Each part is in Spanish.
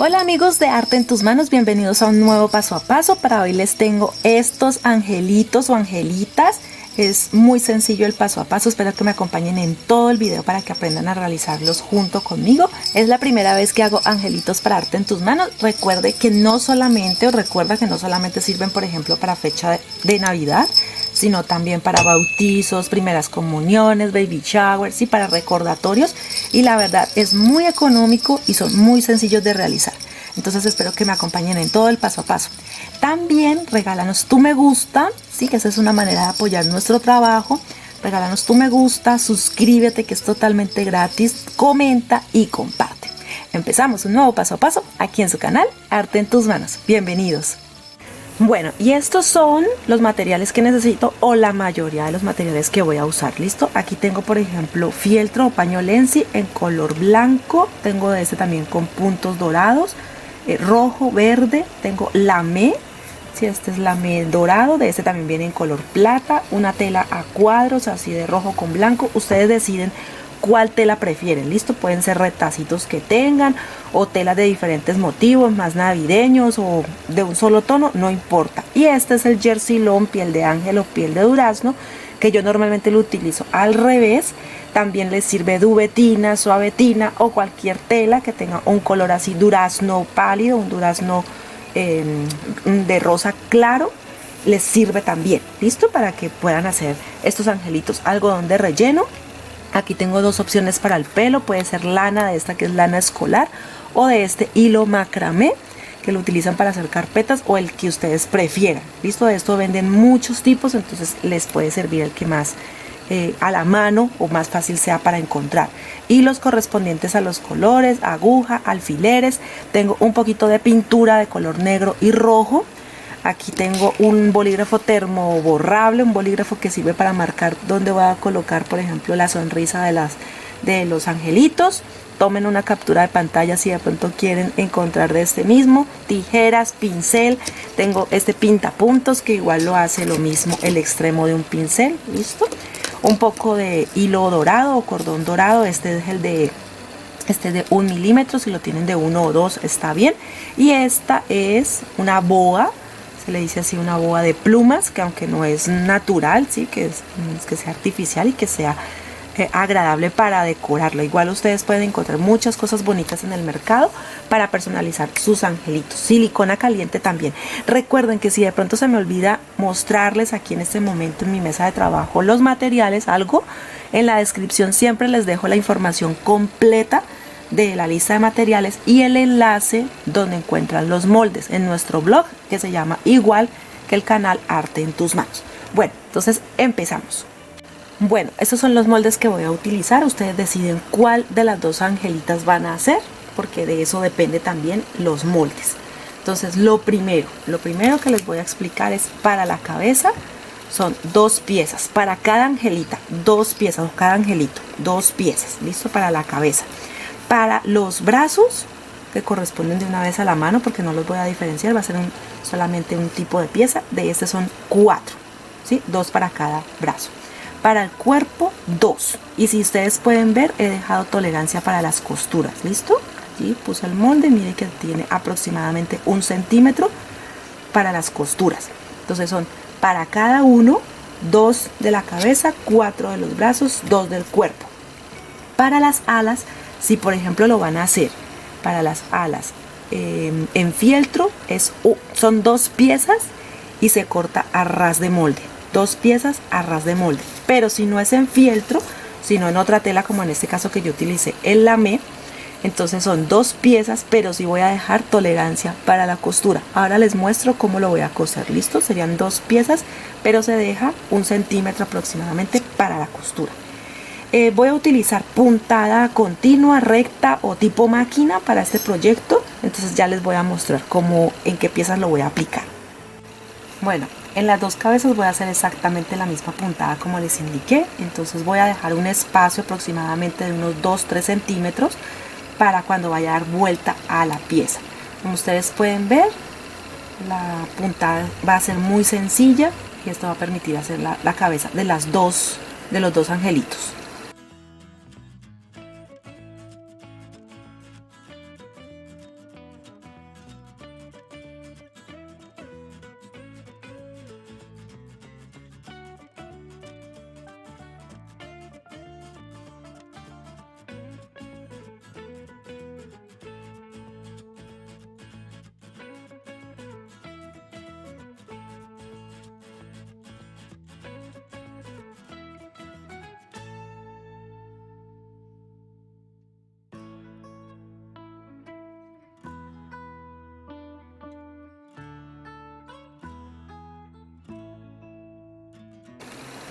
Hola amigos de Arte en tus manos, bienvenidos a un nuevo paso a paso. Para hoy les tengo estos angelitos o angelitas. Es muy sencillo el paso a paso, espero que me acompañen en todo el video para que aprendan a realizarlos junto conmigo. Es la primera vez que hago angelitos para Arte en tus manos. Recuerda que no solamente sirven, por ejemplo, para fecha de Navidad, sino también para bautizos, primeras comuniones, baby showers y para recordatorios. Y la verdad es muy económico y son muy sencillos de realizar. Entonces espero que me acompañen en todo el paso a paso. También regálanos tu me gusta, sí, que esa es una manera de apoyar nuestro trabajo. Regálanos tu me gusta, suscríbete que es totalmente gratis, comenta y comparte. Empezamos un nuevo paso a paso aquí en su canal Arte en tus manos. Bienvenidos. Bueno, y estos son los materiales que necesito o la mayoría de los materiales que voy a usar. ¿Listo? Aquí tengo, por ejemplo, fieltro o paño Lenzi en color blanco. Tengo de este también con puntos dorados, rojo, verde. Tengo lamé. Sí, este es lamé dorado. De este también viene en color plata. Una tela a cuadros, así de rojo con blanco. Ustedes deciden cuál tela prefieren. Listo, pueden ser retacitos que tengan o telas de diferentes motivos, más navideños o de un solo tono, no importa. Y este es el jersey lawn piel de ángel o piel de durazno, que yo normalmente lo utilizo al revés. También les sirve duvetina, suavetina o cualquier tela que tenga un color así durazno pálido, un durazno de rosa claro, les sirve también. Listo, para que puedan hacer estos angelitos. Algodón de relleno. Aquí tengo dos opciones para el pelo, puede ser lana de esta que es lana escolar o de este hilo macramé que lo utilizan para hacer carpetas o el que ustedes prefieran. Listo, de esto venden muchos tipos, entonces les puede servir el que más a la mano o más fácil sea para encontrar. Hilos correspondientes a los colores, aguja, alfileres. Tengo un poquito de pintura de color negro y rojo. Aquí tengo un bolígrafo termoborrable, un bolígrafo que sirve para marcar dónde voy a colocar, por ejemplo, la sonrisa de los angelitos. Tomen una captura de pantalla si de pronto quieren encontrar de este mismo. Tijeras, pincel. Tengo este pintapuntos que igual lo hace lo mismo el extremo de un pincel. ¿Listo? Un poco de hilo dorado o cordón dorado. Este es el de 1 milímetro. Si lo tienen de 1 o 2 está bien. Y esta es una boa. Se le dice así, una boa de plumas, que aunque no es natural, sí, que sea artificial y que sea agradable para decorarlo. Igual ustedes pueden encontrar muchas cosas bonitas en el mercado para personalizar sus angelitos. Silicona caliente también. Recuerden que si de pronto se me olvida mostrarles aquí en este momento en mi mesa de trabajo los materiales, algo, en la descripción siempre les dejo la información completa de la lista de materiales y el enlace donde encuentran los moldes en nuestro blog, que se llama igual que el canal Arte en tus manos. Bueno, entonces empezamos. Bueno, estos son los moldes que voy a utilizar. Ustedes deciden cuál de las dos angelitas van a hacer, porque de eso depende también los moldes. Entonces lo primero que les voy a explicar es para la cabeza. Son 2 piezas para cada angelita, 2 piezas o cada angelito, 2 piezas. Listo, para la cabeza. Para los brazos, que corresponden de una vez a la mano, porque no los voy a diferenciar, va a ser solamente un tipo de pieza. De este son 4, ¿sí? 2 para cada brazo. Para el cuerpo, 2. Y si ustedes pueden ver, he dejado tolerancia para las costuras. ¿Listo? Aquí puse el molde, mire que tiene aproximadamente 1 centímetro para las costuras. Entonces son para cada uno, 2 de la cabeza, 4 de los brazos, 2 del cuerpo. Para las alas, si por ejemplo lo van a hacer para las alas en fieltro, son 2 piezas y se corta a ras de molde. 2 piezas a ras de molde. Pero si no es en fieltro, sino en otra tela, como en este caso que yo utilicé el lamé, entonces son 2 piezas, pero sí voy a dejar tolerancia para la costura. Ahora les muestro cómo lo voy a coser. ¿Listo? Serían 2 piezas, pero se deja 1 centímetro aproximadamente para la costura. Voy a utilizar puntada continua, recta o tipo máquina para este proyecto. Entonces ya les voy a mostrar en qué piezas lo voy a aplicar. Bueno, en las 2 cabezas voy a hacer exactamente la misma puntada como les indiqué. Entonces voy a dejar un espacio aproximadamente de unos 2-3 centímetros para cuando vaya a dar vuelta a la pieza. Como ustedes pueden ver, la puntada va a ser muy sencilla y esto va a permitir hacer la cabeza de los dos angelitos.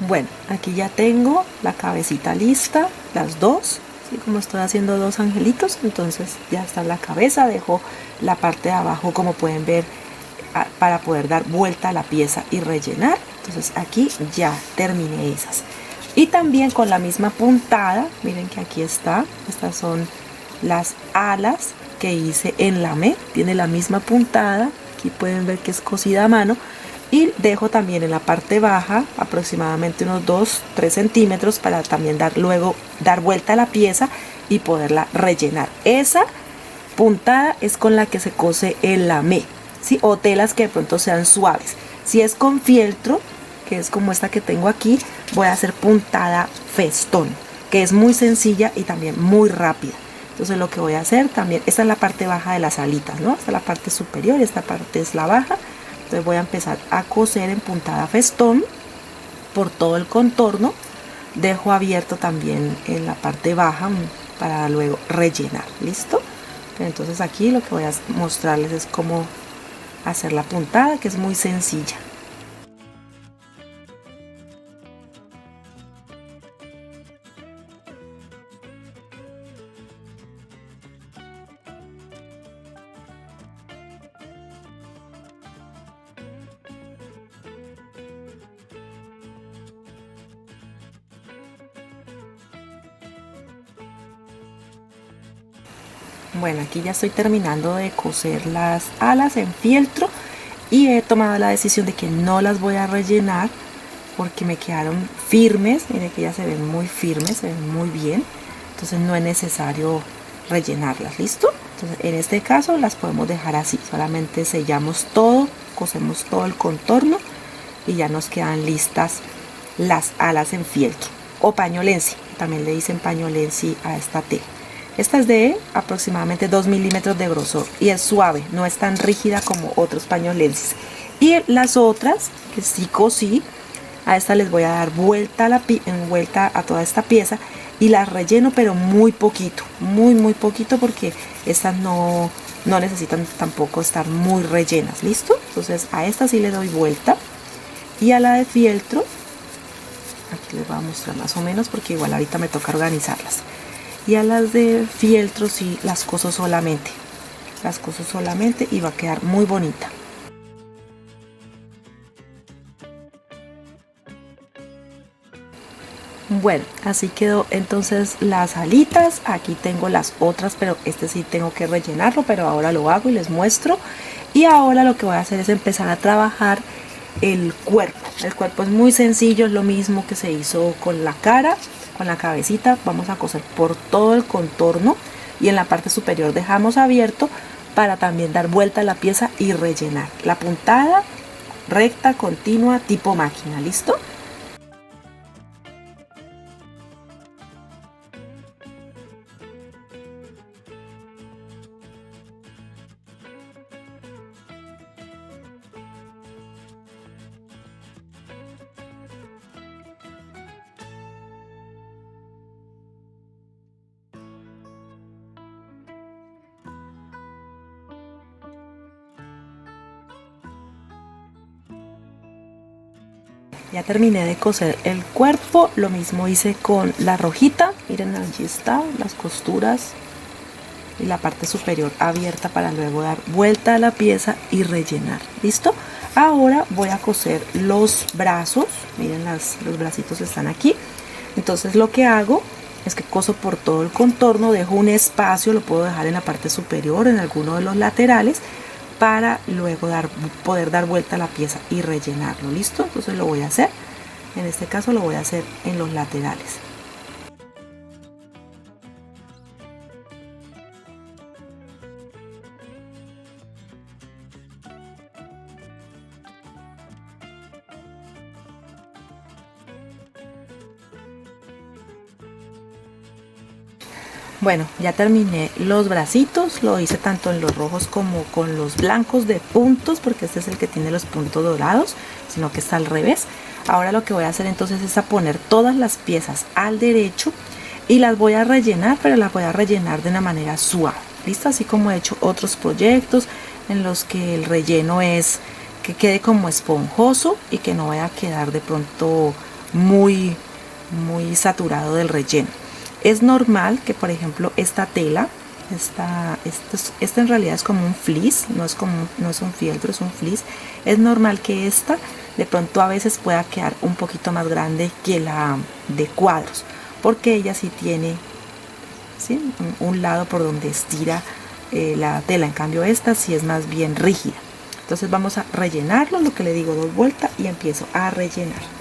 Bueno, aquí ya tengo la cabecita lista, las dos. ¿Sí? Como estoy haciendo dos angelitos, entonces ya está la cabeza. Dejo la parte de abajo, como pueden ver, para poder dar vuelta a la pieza y rellenar. Entonces aquí ya terminé esas. Y también con la misma puntada, miren que aquí está, estas son las alas que hice en lamé, tiene la misma puntada, aquí pueden ver que es cosida a mano, y dejo también en la parte baja aproximadamente unos 2-3 centímetros para también luego dar vuelta a la pieza y poderla rellenar. Esa puntada es con la que se cose el lamé, ¿sí? O telas que de pronto sean suaves. Si es con fieltro, que es como esta que tengo aquí, voy a hacer puntada festón, que es muy sencilla y también muy rápida. Entonces lo que voy a hacer también, esta es la parte baja de las alitas, ¿no? Esta es la parte superior, esta parte es la baja. Entonces voy a empezar a coser en puntada festón por todo el contorno. Dejo abierto también en la parte baja para luego rellenar. ¿Listo? Entonces aquí lo que voy a mostrarles es cómo hacer la puntada, que es muy sencilla. Bueno, aquí ya estoy terminando de coser las alas en fieltro y he tomado la decisión de que no las voy a rellenar porque me quedaron firmes. Miren que ya se ven muy firmes, se ven muy bien, entonces no es necesario rellenarlas. ¿Listo? Entonces en este caso las podemos dejar así, solamente sellamos todo, cosemos todo el contorno y ya nos quedan listas las alas en fieltro o pañolensi, también le dicen pañolensi a esta tela. Esta es de aproximadamente 2 milímetros de grosor y es suave, no es tan rígida como otros pañolensis. Y las otras, que sí cosí, a esta les voy a dar vuelta a toda esta pieza y las relleno, pero muy poquito, muy poquito, porque estas no necesitan tampoco estar muy rellenas. ¿Listo? Entonces a esta sí le doy vuelta, y a la de fieltro, aquí les voy a mostrar más o menos porque igual ahorita me toca organizarlas. Y a las de fieltro sí las coso solamente, y va a quedar muy bonita. Bueno, así quedó entonces las alitas. Aquí tengo las otras, pero este sí tengo que rellenarlo, pero ahora lo hago y les muestro. Y ahora lo que voy a hacer es empezar a trabajar el cuerpo. El cuerpo es muy sencillo, es lo mismo que se hizo con la cara. Con la cabecita vamos a coser por todo el contorno y en la parte superior dejamos abierto para también dar vuelta a la pieza y rellenar. La puntada recta, continua, tipo máquina. ¿Listo? Ya terminé de coser el cuerpo, lo mismo hice con la rojita. Miren, allí está, las costuras y la parte superior abierta para luego dar vuelta a la pieza y rellenar. ¿Listo? Ahora voy a coser los brazos. Miren, los bracitos están aquí. Entonces lo que hago es que coso por todo el contorno, dejo un espacio, lo puedo dejar en la parte superior, en alguno de los laterales, para luego poder dar vuelta a la pieza y rellenarlo. ¿Listo? Entonces lo voy a hacer, en este caso lo voy a hacer en los laterales. Bueno, ya terminé los bracitos, lo hice tanto en los rojos como con los blancos de puntos, porque este es el que tiene los puntos dorados, sino que está al revés. Ahora lo que voy a hacer entonces es a poner todas las piezas al derecho y las voy a rellenar, pero las voy a rellenar de una manera suave. ¿Listo? Así como he hecho otros proyectos en los que el relleno es que quede como esponjoso y que no vaya a quedar de pronto muy saturado del relleno. Es normal que, por ejemplo, esta tela, esta en realidad es como un fleece, no es un fieltro, es un fleece. Es normal que esta de pronto a veces pueda quedar un poquito más grande que la de cuadros, porque ella sí tiene, ¿sí?, un lado por donde estira la tela. En cambio esta sí es más bien rígida. Entonces vamos a rellenarlo, lo que le digo, 2 vueltas y empiezo a rellenar.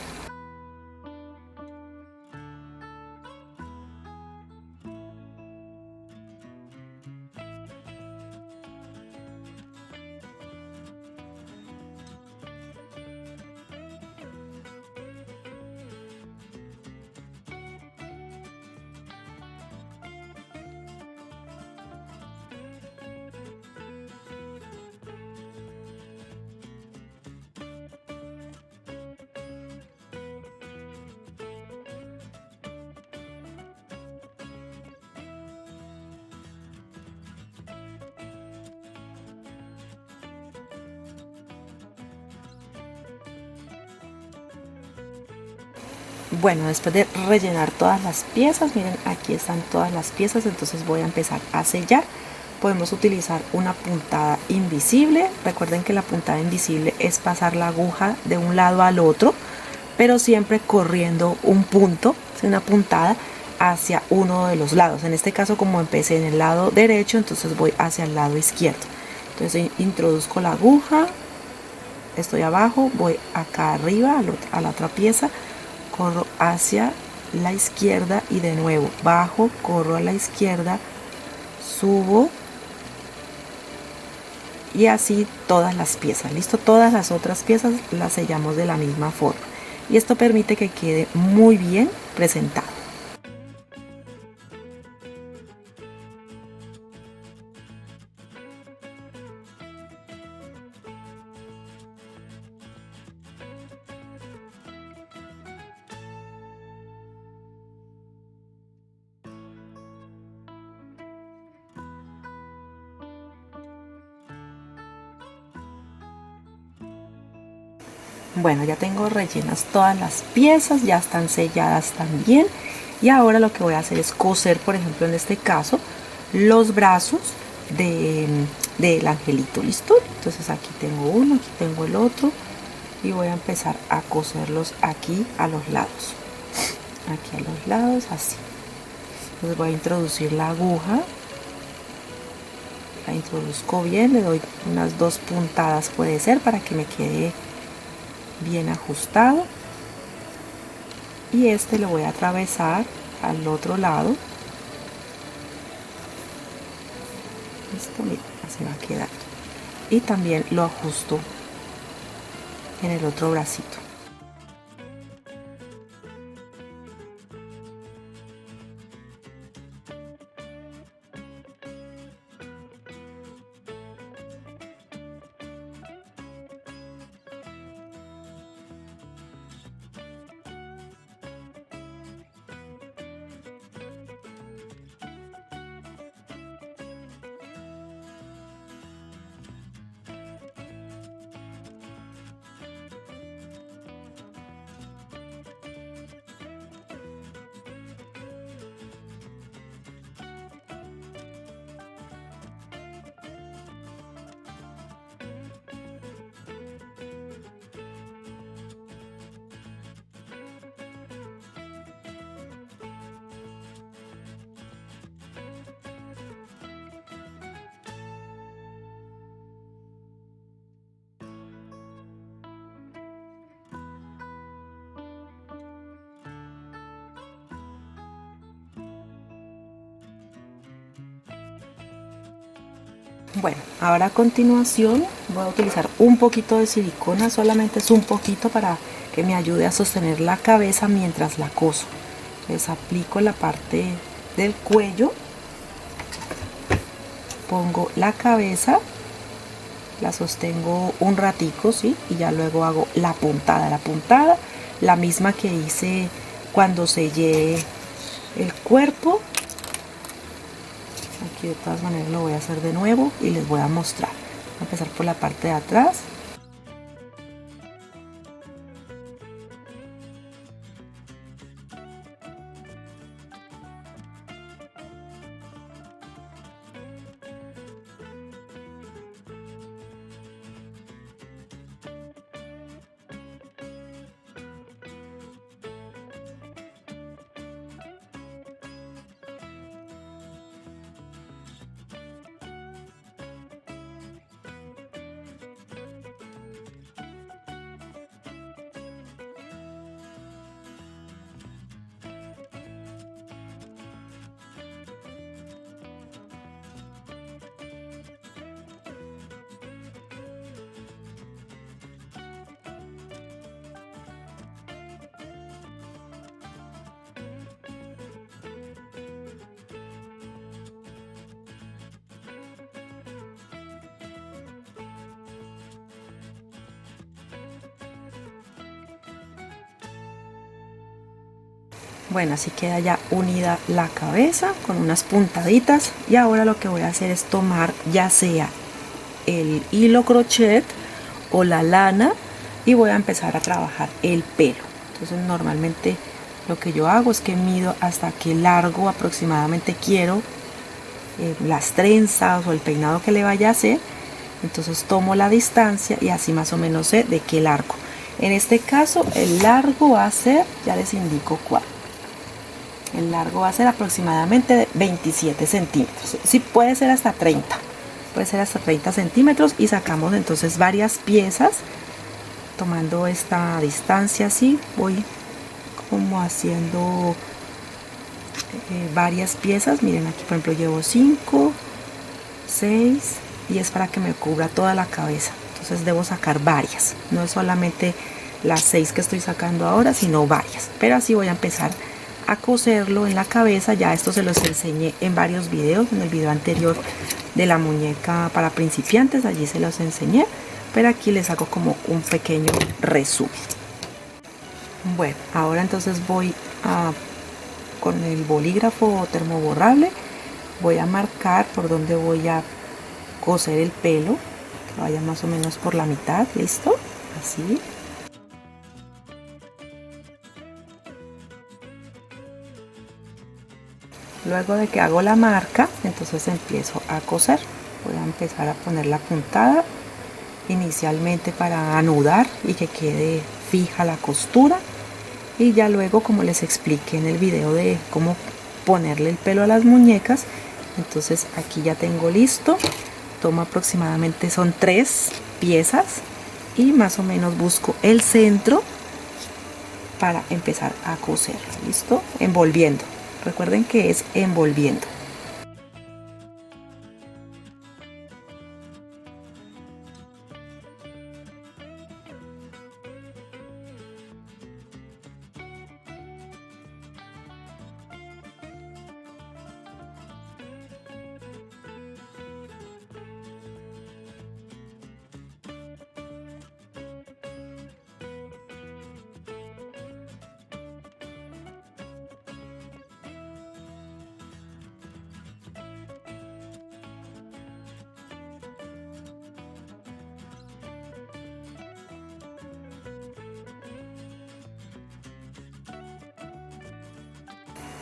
Bueno, después de rellenar todas las piezas, miren, aquí están todas las piezas, entonces voy a empezar a sellar. Podemos utilizar una puntada invisible. Recuerden que la puntada invisible es pasar la aguja de un lado al otro, pero siempre corriendo un punto, una puntada hacia uno de los lados. En este caso, como empecé en el lado derecho, entonces voy hacia el lado izquierdo. Entonces introduzco la aguja, estoy abajo, voy acá arriba a la otra pieza, corro hacia la izquierda y de nuevo bajo, corro a la izquierda, subo y así todas las piezas. Listo, todas las otras piezas las sellamos de la misma forma y esto permite que quede muy bien presentado. Bueno, ya tengo rellenas todas las piezas, ya están selladas también. Y ahora lo que voy a hacer es coser, por ejemplo, en este caso, los brazos del angelito. ¿Listo? Entonces aquí tengo uno, aquí tengo el otro. Y voy a empezar a coserlos aquí a los lados. Aquí a los lados, así. Entonces voy a introducir la aguja. La introduzco bien, le doy unas 2 puntadas, puede ser, para que me quede bien ajustado, y este lo voy a atravesar al otro lado. Listo, mira, así va a quedar, y también lo ajusto en el otro bracito. Bueno, ahora a continuación voy a utilizar un poquito de silicona, solamente es un poquito para que me ayude a sostener la cabeza mientras la coso. Entonces aplico la parte del cuello, pongo la cabeza, la sostengo un ratico, ¿sí? Y ya luego hago la puntada, la misma que hice cuando sellé el cuerpo. Aquí de todas maneras lo voy a hacer de nuevo y les voy a mostrar. Voy a empezar por la parte de atrás. Bueno, así queda ya unida la cabeza con unas puntaditas. Y ahora lo que voy a hacer es tomar ya sea el hilo crochet o la lana y voy a empezar a trabajar el pelo. Entonces normalmente lo que yo hago es que mido hasta qué largo aproximadamente quiero las trenzas o el peinado que le vaya a hacer. Entonces tomo la distancia y así más o menos sé de qué largo. En este caso el largo va a ser, ya les indico cuál. El largo va a ser aproximadamente de 27 centímetros. Sí, puede ser hasta 30. Puede ser hasta 30 centímetros y sacamos entonces varias piezas. Tomando esta distancia así, voy como haciendo varias piezas. Miren, aquí por ejemplo llevo 5, 6 y es para que me cubra toda la cabeza. Entonces debo sacar varias. No es solamente las 6 que estoy sacando ahora, sino varias. Pero así voy a empezar a coserlo en la cabeza. Ya esto se los enseñé en varios videos. En el video anterior de la muñeca para principiantes, allí se los enseñé, pero aquí les hago como un pequeño resumen. Bueno, ahora entonces voy a, con el bolígrafo termoborrable, voy a marcar por donde voy a coser el pelo, que vaya más o menos por la mitad. ¿Listo? Así. Luego de que hago la marca, entonces empiezo a coser. Voy a empezar a poner la puntada inicialmente para anudar y que quede fija la costura, y ya luego, como les expliqué en el video de cómo ponerle el pelo a las muñecas, entonces aquí ya tengo listo. Tomo aproximadamente, son 3 piezas y más o menos busco el centro para empezar a coser. ¿Listo? Envolviendo. Recuerden que es envolviendo.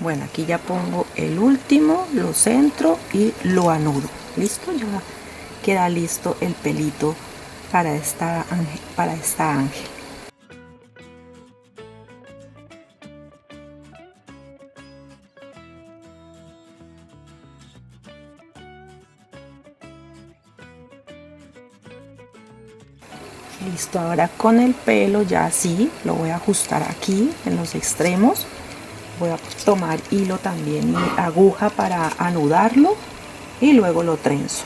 Bueno, aquí ya pongo el último, lo centro y lo anudo. ¿Listo? Ya queda listo el pelito para esta ángel. Listo, ahora con el pelo ya así lo voy a ajustar aquí en los extremos. Voy a tomar hilo también y aguja para anudarlo y luego lo trenzo.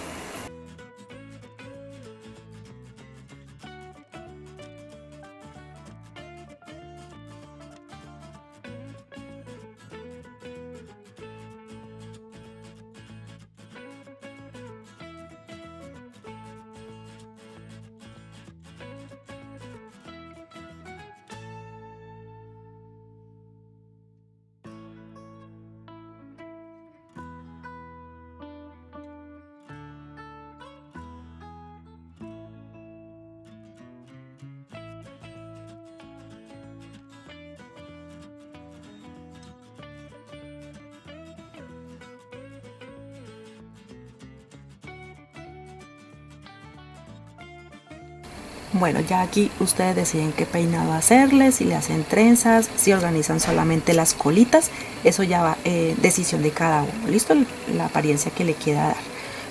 Bueno, ya aquí ustedes deciden qué peinado hacerles, si le hacen trenzas, si organizan solamente las colitas. Eso ya va decisión de cada uno. ¿Listo? La apariencia que le quiera dar.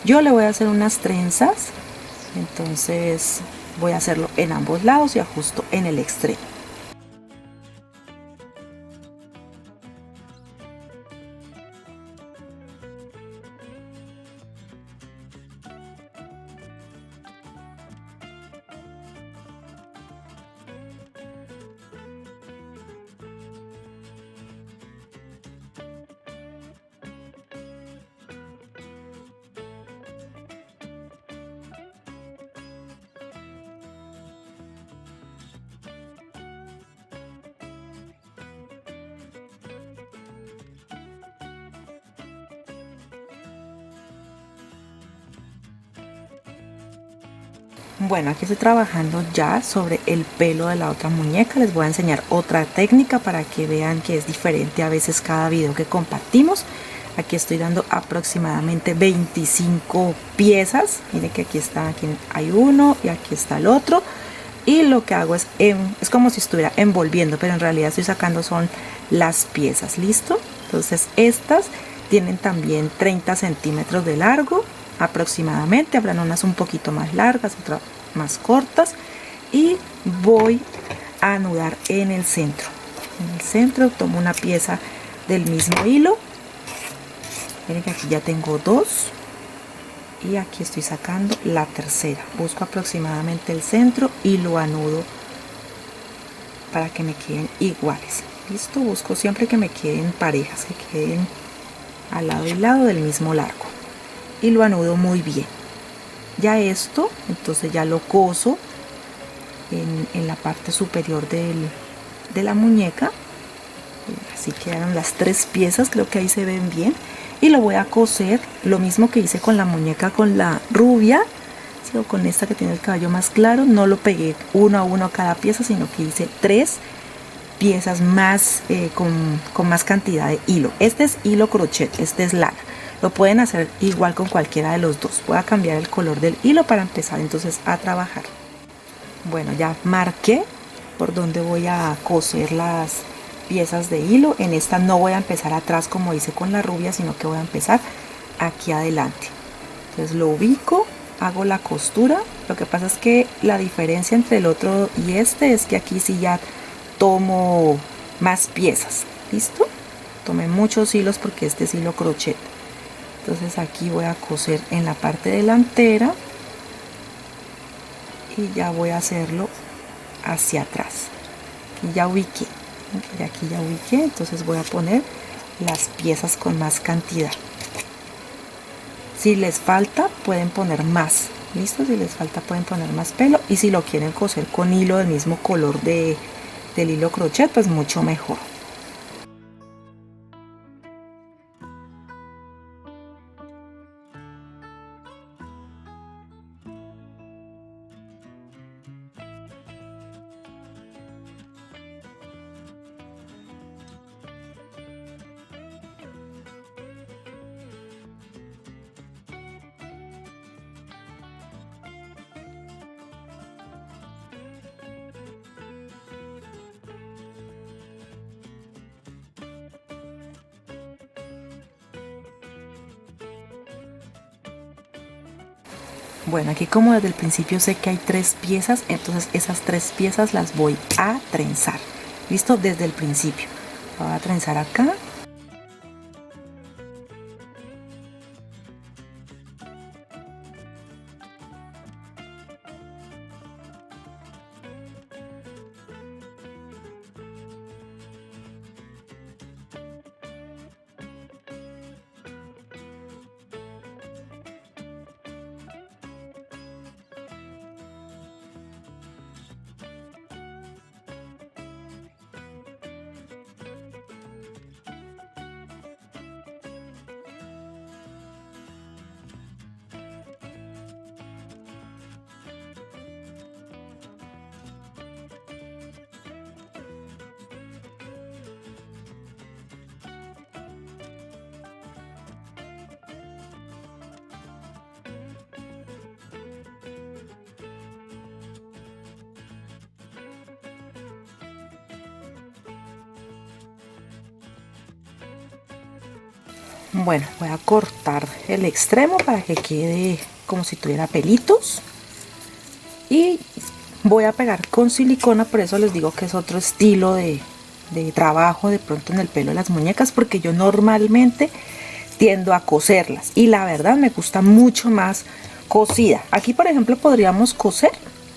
Yo le voy a hacer unas trenzas, entonces voy a hacerlo en ambos lados y ajusto en el extremo. Bueno, aquí estoy trabajando ya sobre el pelo de la otra muñeca. Les voy a enseñar otra técnica para que vean que es diferente a veces cada video que compartimos. Aquí estoy dando aproximadamente 25 piezas. Miren que aquí está, aquí hay uno y aquí está el otro. Y lo que hago es como si estuviera envolviendo, pero en realidad estoy sacando son las piezas. ¿Listo? Entonces estas tienen también 30 centímetros de largo aproximadamente. Habrán unas un poquito más largas, otras más cortas, y voy a anudar en el centro. En el centro tomo una pieza del mismo hilo. Miren que aquí ya tengo dos y aquí estoy sacando la tercera. Busco aproximadamente el centro y lo anudo para que me queden iguales. Listo, busco siempre que me queden parejas, que queden al lado y lado del mismo largo, y lo anudo muy bien. Ya esto, entonces ya lo coso en la parte superior de la muñeca. Así quedaron las tres piezas, creo que ahí se ven bien. Y lo voy a coser lo mismo que hice con la muñeca, con la rubia, ¿sí? O con esta que tiene el cabello más claro. No lo pegué uno a uno a cada pieza, sino que hice tres piezas más con más cantidad de hilo. Este es hilo crochet, este es lana. Lo pueden hacer igual con cualquiera de los dos. Voy a cambiar el color del hilo para empezar entonces a trabajar. Bueno, ya marqué por donde voy a coser las piezas de hilo. En esta no voy a empezar atrás como hice con la rubia, sino que voy a empezar aquí adelante. Entonces lo ubico, hago la costura. Lo que pasa es que la diferencia entre el otro y este es que aquí sí ya tomo más piezas. ¿Listo? Tomé muchos hilos porque este es hilo crochet. Entonces aquí voy a coser en la parte delantera y ya voy a hacerlo hacia atrás. Aquí ya ubiqué, entonces voy a poner las piezas con más cantidad. Si les falta pueden poner más. ¿Listo? Si les falta pueden poner más pelo, y si lo quieren coser con hilo del mismo color del hilo crochet, pues mucho mejor. Bueno, aquí como desde el principio sé que hay tres piezas, entonces esas tres piezas las voy a trenzar. ¿Listo? Desde el principio. Voy a trenzar acá. Bueno, voy a cortar el extremo para que quede como si tuviera pelitos, y voy a pegar con silicona. Por eso les digo que es otro estilo de trabajo de pronto en el pelo de las muñecas, porque yo normalmente tiendo a coserlas y la verdad me gusta mucho más cosida. Aquí por ejemplo podríamos coser,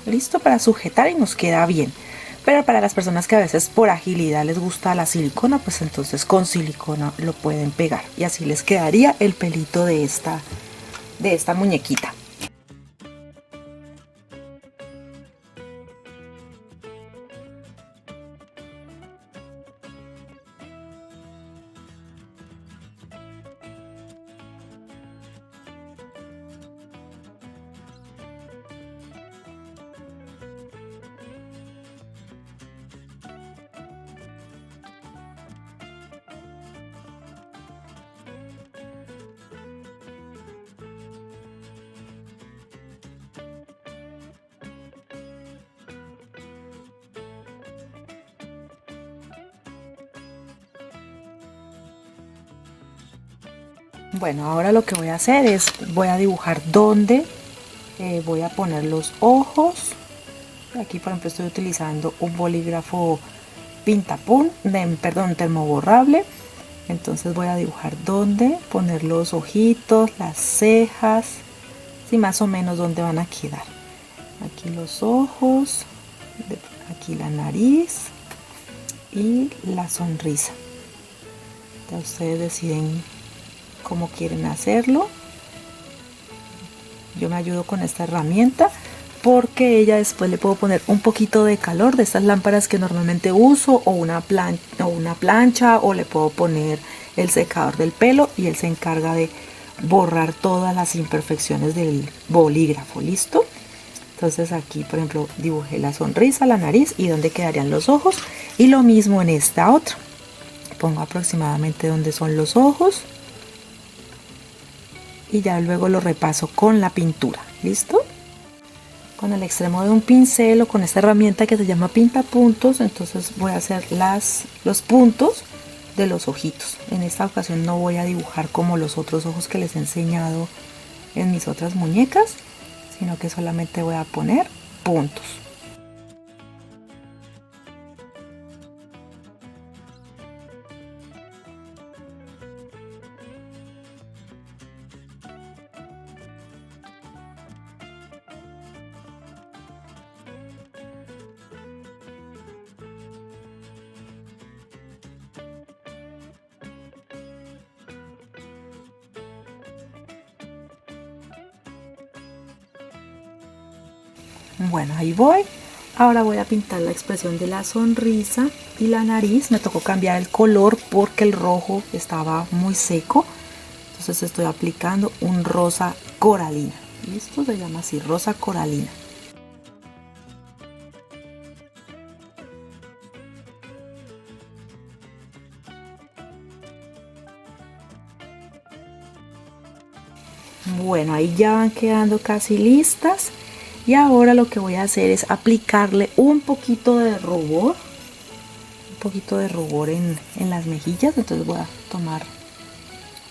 listo, para sujetar y nos queda bien. Pero para las personas que a veces por agilidad les gusta la silicona, pues entonces con silicona lo pueden pegar y así les quedaría el pelito de esta muñequita. Bueno, ahora lo que voy a hacer es, voy a dibujar dónde voy a poner los ojos. Aquí por ejemplo estoy utilizando un bolígrafo Pintapun, perdón, termoborrable. Entonces voy a dibujar dónde poner los ojitos, las cejas, y más o menos dónde van a quedar. Aquí los ojos, aquí la nariz y la sonrisa. Ya ustedes deciden cómo quieren hacerlo. Yo me ayudo con esta herramienta porque ella después le puedo poner un poquito de calor de estas lámparas que normalmente uso, o una plancha, o le puedo poner el secador del pelo y él se encarga de borrar todas las imperfecciones del bolígrafo. ¿Listo? Entonces aquí por ejemplo dibujé la sonrisa, la nariz y dónde quedarían los ojos, y lo mismo en esta otra. Pongo aproximadamente dónde son los ojos y ya luego lo repaso con la pintura. ¿Listo? Con el extremo de un pincel o con esta herramienta que se llama pintapuntos, entonces voy a hacer los puntos de los ojitos. En esta ocasión no voy a dibujar como los otros ojos que les he enseñado en mis otras muñecas, sino que solamente voy a poner puntos. Bueno, ahí voy. Ahora voy a pintar la expresión de la sonrisa y la nariz. Me tocó cambiar el color porque el rojo estaba muy seco. Entonces estoy aplicando un rosa coralina. Y esto se llama así, rosa coralina. Bueno, ahí ya van quedando casi listas. Y ahora lo que voy a hacer es aplicarle un poquito de rubor. Un poquito de rubor en las mejillas. Entonces voy a tomar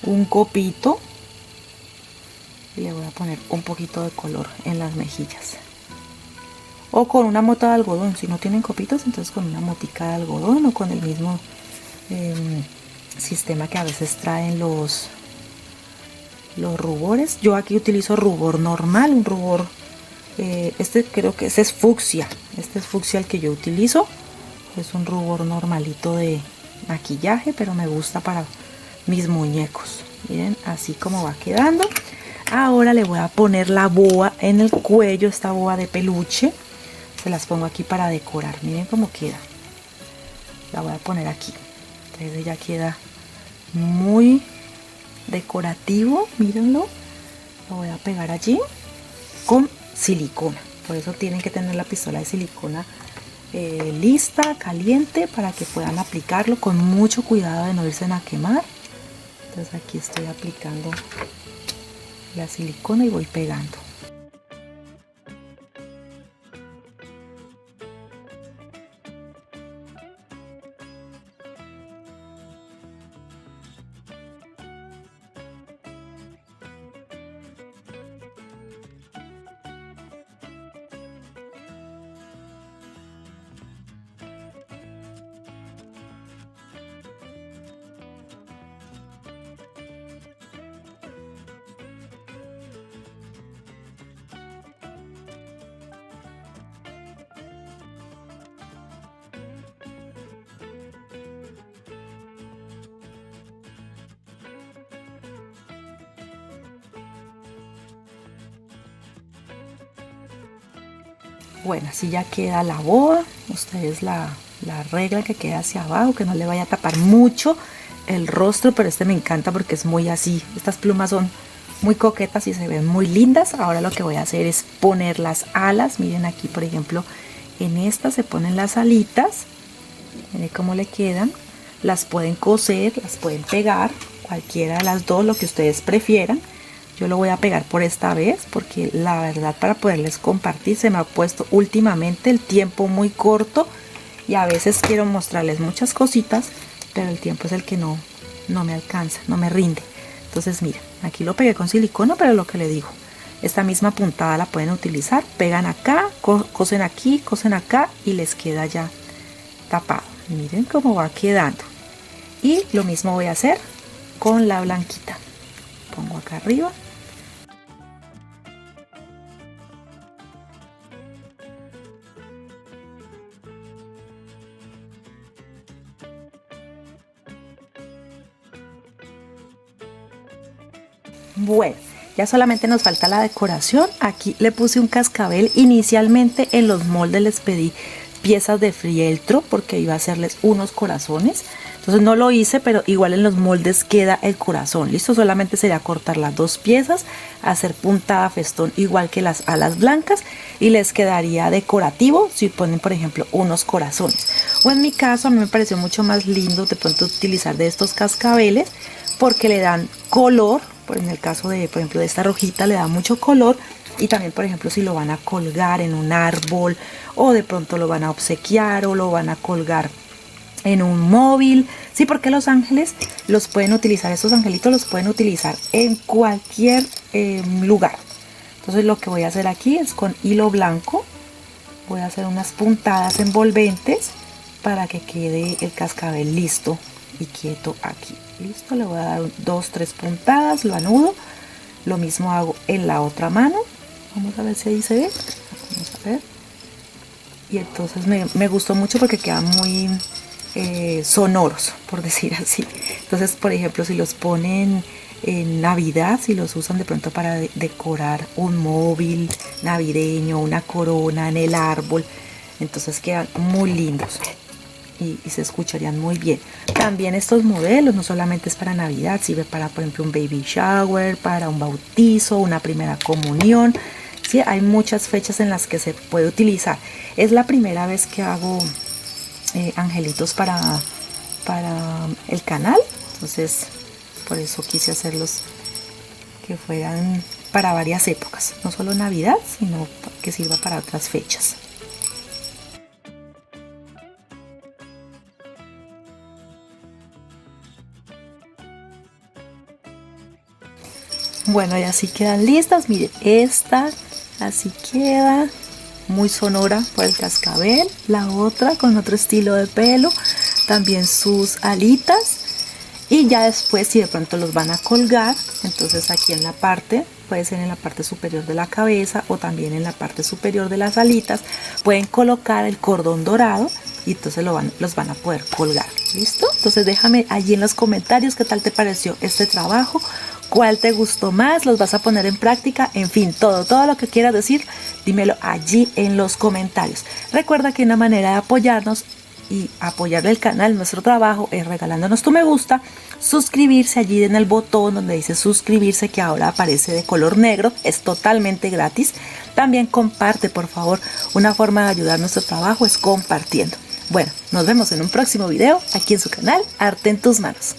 un copito y le voy a poner un poquito de color en las mejillas. O con una mota de algodón. Si no tienen copitos, entonces con una motica de algodón o con el mismo sistema que a veces traen los rubores. Yo aquí utilizo rubor normal, un rubor este creo que ese es fucsia. Este es fucsia el que yo utilizo. Es un rubor normalito de maquillaje, pero me gusta para mis muñecos. Miren así como va quedando. Ahora le voy a poner la boa en el cuello, esta boa de peluche. Se las pongo aquí para decorar. Miren cómo queda. La voy a poner aquí. Entonces ya queda muy decorativo. Mírenlo. Lo voy a pegar allí con silicona. Por eso tienen que tener la pistola de silicona lista, caliente, para que puedan aplicarlo con mucho cuidado de no irse a quemar. Entonces aquí estoy aplicando la silicona y voy pegando. Bueno, así ya queda la boa. Ustedes la regla que queda hacia abajo, que no le vaya a tapar mucho el rostro, pero este me encanta porque es muy así. Estas plumas son muy coquetas y se ven muy lindas. Ahora lo que voy a hacer es poner las alas. Miren aquí, por ejemplo, en esta se ponen las alitas. Miren cómo le quedan. Las pueden coser, las pueden pegar, cualquiera de las dos, lo que ustedes prefieran. Yo lo voy a pegar por esta vez porque la verdad, para poderles compartir, se me ha puesto últimamente el tiempo muy corto y a veces quiero mostrarles muchas cositas, pero el tiempo es el que no me alcanza, no me rinde. Entonces miren, aquí lo pegué con silicona, pero lo que le digo, esta misma puntada la pueden utilizar, pegan acá, cosen aquí, cosen acá y les queda ya tapado. Miren cómo va quedando. Y lo mismo voy a hacer con la blanquita. Pongo acá arriba. Bueno, ya solamente nos falta la decoración. Aquí le puse un cascabel. Inicialmente en los moldes les pedí piezas de fieltro porque iba a hacerles unos corazones. Entonces no lo hice, pero igual en los moldes queda el corazón. Listo, solamente sería cortar las dos piezas, hacer puntada festón igual que las alas blancas y les quedaría decorativo si ponen, por ejemplo, unos corazones. O en mi caso, a mí me pareció mucho más lindo de pronto utilizar de estos cascabeles porque le dan color. En el caso de, por ejemplo, de esta rojita le da mucho color. Y también, por ejemplo, si lo van a colgar en un árbol o de pronto lo van a obsequiar o lo van a colgar en un móvil. Sí, porque los ángeles los pueden utilizar, estos angelitos los pueden utilizar en cualquier lugar. Entonces lo que voy a hacer aquí es con hilo blanco. Voy a hacer unas puntadas envolventes para que quede el cascabel listo y quieto aquí. Listo, le voy a dar 2-3 puntadas, lo anudo. Lo mismo hago en la otra mano. Vamos a ver si ahí se ve. Vamos a ver. Y entonces me gustó mucho porque quedan muy sonoros, por decir así. Entonces, por ejemplo, si los ponen en Navidad, si los usan de pronto para decorar un móvil navideño, una corona en el árbol, entonces quedan muy lindos. Y se escucharían muy bien. También estos modelos no solamente es para Navidad, sirve para, por ejemplo, un baby shower, para un bautizo, una primera comunión. Sí, hay muchas fechas en las que se puede utilizar. Es la primera vez que hago angelitos para el canal, entonces por eso quise hacerlos que fueran para varias épocas, no solo Navidad, sino que sirva para otras fechas. Bueno, y así quedan listas. Miren, esta así queda, muy sonora por el cascabel. La otra con otro estilo de pelo, también sus alitas. Y ya después, si de pronto los van a colgar, entonces aquí en la parte, puede ser en la parte superior de la cabeza o también en la parte superior de las alitas, pueden colocar el cordón dorado y entonces los van a poder colgar. ¿Listo? Entonces déjame allí en los comentarios qué tal te pareció este trabajo, cuál te gustó más, los vas a poner en práctica, en fin, todo lo que quieras decir, dímelo allí en los comentarios. Recuerda que una manera de apoyarnos y apoyar el canal, nuestro trabajo, es regalándonos tu me gusta, suscribirse allí en el botón donde dice suscribirse, que ahora aparece de color negro, es totalmente gratis. También comparte, por favor, una forma de ayudar nuestro trabajo es compartiendo. Bueno, nos vemos en un próximo video aquí en su canal Arte en tus manos.